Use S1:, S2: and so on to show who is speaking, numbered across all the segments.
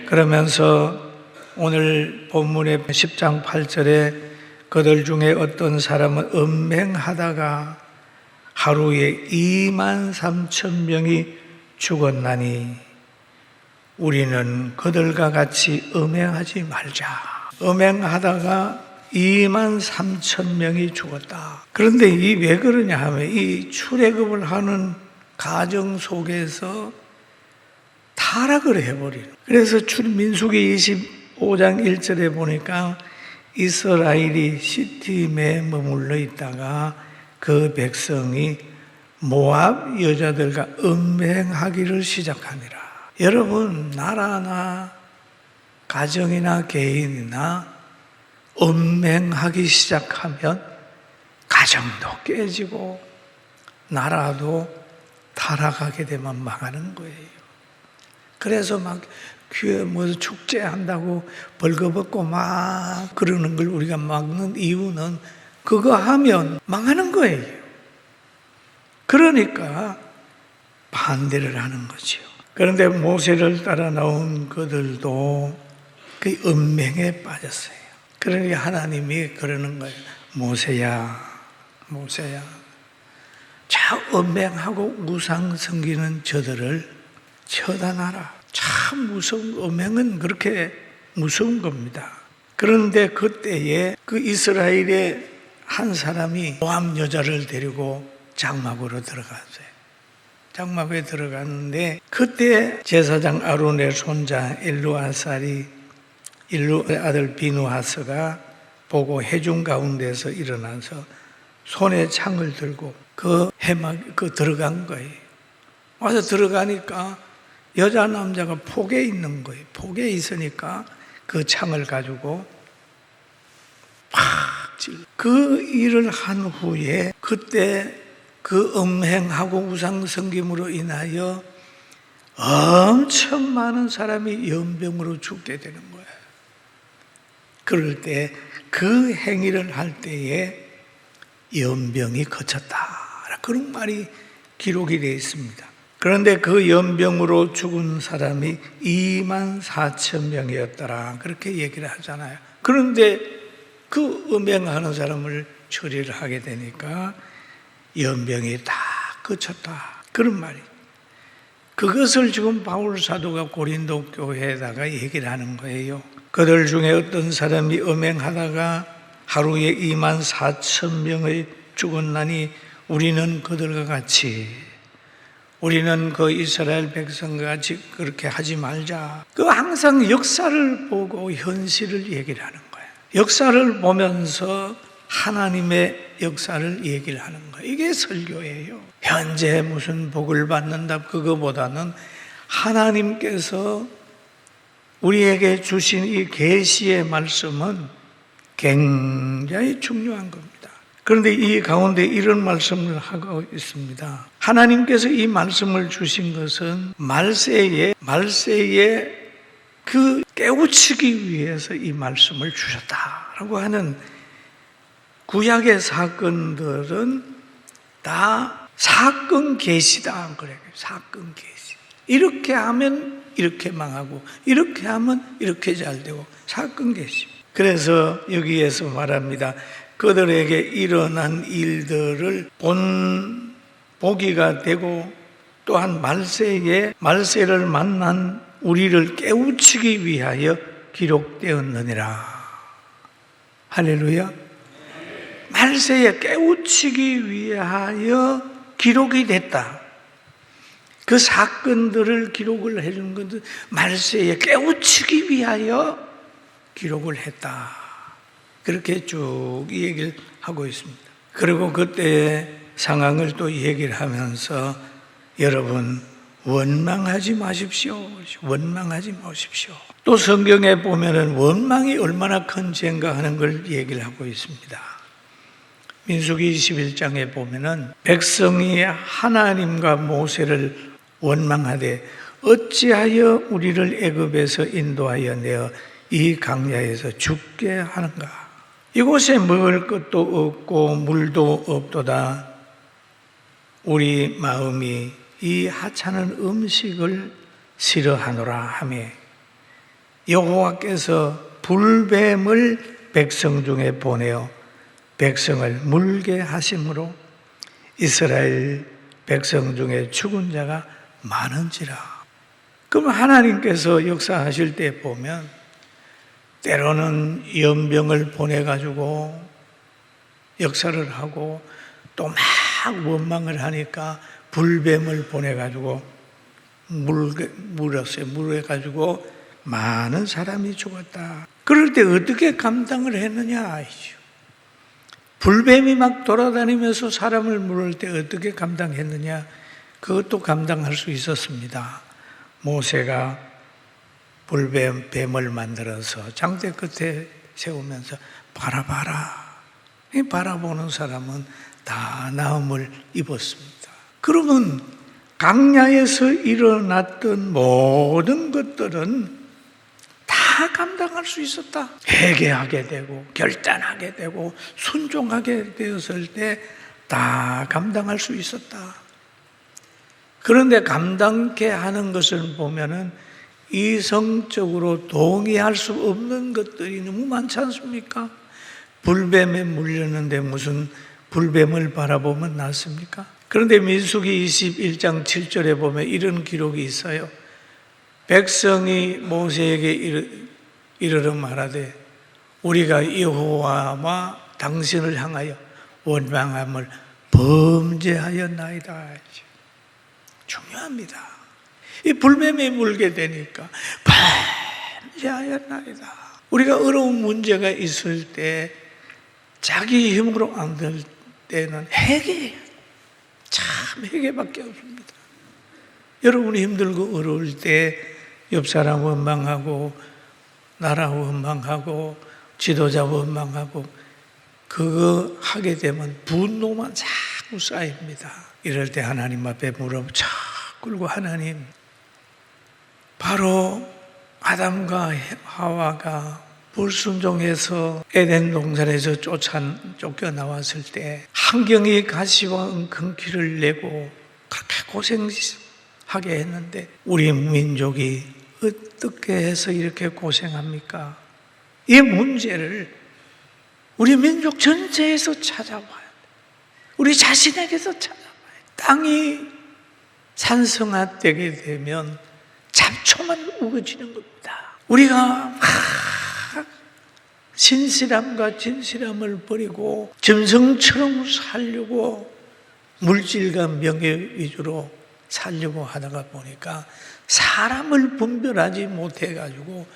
S1: 그러면서 오늘 본문의 10장 8절에 그들 중에 어떤 사람은 음행하다가 하루에 23,000명이 죽었나니 우리는 그들과 같이 음행하지 말자. 음행하다가 23,000명이 죽었다. 그런데 이 왜 그러냐 하면 이 출애굽을 하는 가정 속에서 타락을 해버리는. 그래서 민수기 25장 1절에 보니까 이스라엘이 시팀에 머물러 있다가 그 백성이 모압 여자들과 음행하기를 시작하니라. 여러분, 나라나 가정이나 개인이나 음행하기 시작하면 가정도 깨지고 나라도 타락하게 되면 망하는 거예요. 그래서 막 교회 축제한다고 벌거벗고 막 그러는 걸 우리가 막는 이유는 그거 하면 망하는 거예요. 그러니까 반대를 하는 거죠. 그런데 모세를 따라 나온 그들도 그 음행에 빠졌어요. 그러니까 하나님이 그러는 거예요. 모세야, 모세야, 저 음행하고 우상 섬기는 저들을 처단하라. 참 무서운, 음행은 그렇게 무서운 겁니다. 그런데 그때에 그 이스라엘의 한 사람이 모압 여자를 데리고 장막으로 들어갔어요. 장막에 들어갔는데 그때 제사장 아론의 손자 엘르아살이 일루의 아들 비누하스가 보고 회중 가운데서 일어나서 손에 창을 들고 그 해막 들어간 거예요. 와서 들어가니까 여자 남자가 폭에 있는 거예요. 폭에 있으니까 그 창을 가지고 팍 찔러. 그 일을 한 후에 그때 그 음행하고 우상 섬김으로 인하여 엄청 많은 사람이 연병으로 죽게 되는 거예요. 그럴 때 그 행위를 할 때에 연병이 그쳤다. 그런 말이 기록이 되어 있습니다. 그런데 그 연병으로 죽은 사람이 24,000명이었더라. 그렇게 얘기를 하잖아요. 그런데 그 음행하는 사람을 처리를 하게 되니까 연병이 다 그쳤다. 그런 말이. 그것을 지금 바울 사도가 고린도 교회에다가 얘기를 하는 거예요. 그들 중에 어떤 사람이 음행하다가 하루에 24,000명의 죽었나니 우리는 그들과 같이, 우리는 그 이스라엘 백성과 같이 그렇게 하지 말자. 그 항상 역사를 보고 현실을 얘기를 하는 거예요. 역사를 보면서 하나님의 역사를 얘기를 하는 거예요. 이게 설교예요. 현재 무슨 복을 받는다 그거보다는 하나님께서 우리에게 주신 이 계시의 말씀은 굉장히 중요한 겁니다. 그런데 이 가운데 이런 말씀을 하고 있습니다. 하나님께서 이 말씀을 주신 것은 말세에 그 깨우치기 위해서 이 말씀을 주셨다라고 하는 구약의 사건들은 다 사건 계시다. 그래요. 사건 계시. 이렇게 하면 이렇게 망하고 이렇게 하면 이렇게 잘 되고 사건 계시. 그래서 여기에서 말합니다. 그들에게 일어난 일들을 보기가 되고 또한 말세를 만난 우리를 깨우치기 위하여 기록되었느니라. 할렐루야. 말세에 깨우치기 위하여 기록이 됐다. 그 사건들을 기록을 해주는 것은 말세에 깨우치기 위하여 기록을 했다. 그렇게 쭉 얘기를 하고 있습니다. 그리고 그때의 상황을 또 얘기를 하면서 여러분 원망하지 마십시오. 원망하지 마십시오. 또 성경에 보면은 원망이 얼마나 큰 죄인가 하는 걸 얘기를 하고 있습니다. 민수기 21장에 보면은 백성이 하나님과 모세를 원망하되 어찌하여 우리를 애굽에서 인도하여 내어 이 강야에서 죽게 하는가? 이곳에 먹을 것도 없고 물도 없도다. 우리 마음이 이 하찮은 음식을 싫어하노라 하며 여호와께서 불뱀을 백성 중에 보내어 백성을 물게 하심으로 이스라엘 백성 중에 죽은 자가 많은지라. 그럼 하나님께서 역사하실 때 보면 때로는 연병을 보내가지고 역사를 하고 또 막 원망을 하니까 불뱀을 보내가지고 물어가지고 많은 사람이 죽었다. 그럴 때 어떻게 감당을 했느냐? 불뱀이 막 돌아다니면서 사람을 물을 때 어떻게 감당했느냐? 그것도 감당할 수 있었습니다. 모세가 뱀을 만들어서 장대 끝에 세우면서 바라봐라. 이 바라보는 사람은 다 나음을 입었습니다. 그러면 광야에서 일어났던 모든 것들은 다 감당할 수 있었다. 회개하게 되고 결단하게 되고 순종하게 되었을 때 다 감당할 수 있었다. 그런데 감당케 하는 것을 보면은 이성적으로 동의할 수 없는 것들이 너무 많지 않습니까? 불뱀에 물렸는데 무슨 불뱀을 바라보면 낫습니까? 그런데 민수기 21장 7절에 보면 이런 기록이 있어요. 백성이 모세에게 이르러 말하되 우리가 여호와와 당신을 향하여 원망함을 범죄하였나이다. 중요합니다. 이 불뱀에 물게 되니까 범죄하였나이다. 우리가 어려운 문제가 있을 때 자기 힘으로 안 될 때는 회개, 참 회개밖에 없습니다. 여러분이 힘들고 어려울 때 옆 사람 원망하고 나라 원망하고 지도자 원망하고 그거 하게 되면 분노만 자꾸 쌓입니다. 이럴 때 하나님 앞에 무릎 착 꿇고 하나님, 바로 아담과 하와가 불순종해서 에덴 동산에서 쫓겨나왔을 때 환경이 가시와 은근키를 내고 그렇게 고생하게 했는데 우리 민족이 어떻게 해서 이렇게 고생합니까? 이 문제를 우리 민족 전체에서 찾아봐야 돼. 우리 자신에게서 찾아봐야 돼. 땅이 산성화되게 되면 잡초만 우거지는 겁니다. 우리가 신실함과 진실함을 버리고 점성처럼 살려고 물질과 명예 위주로 살려고 하다가 보니까 사람을 분별하지 못해가지고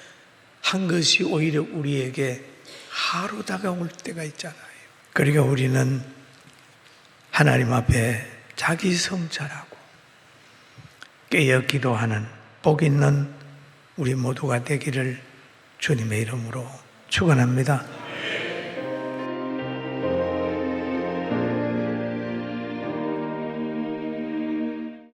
S1: 한 것이 오히려 우리에게 하루 다가올 때가 있잖아요. 그러니까 우리는 하나님 앞에 자기 성찰하고 깨어 기도하는 복 있는 우리 모두가 되기를 주님의 이름으로 축원합니다.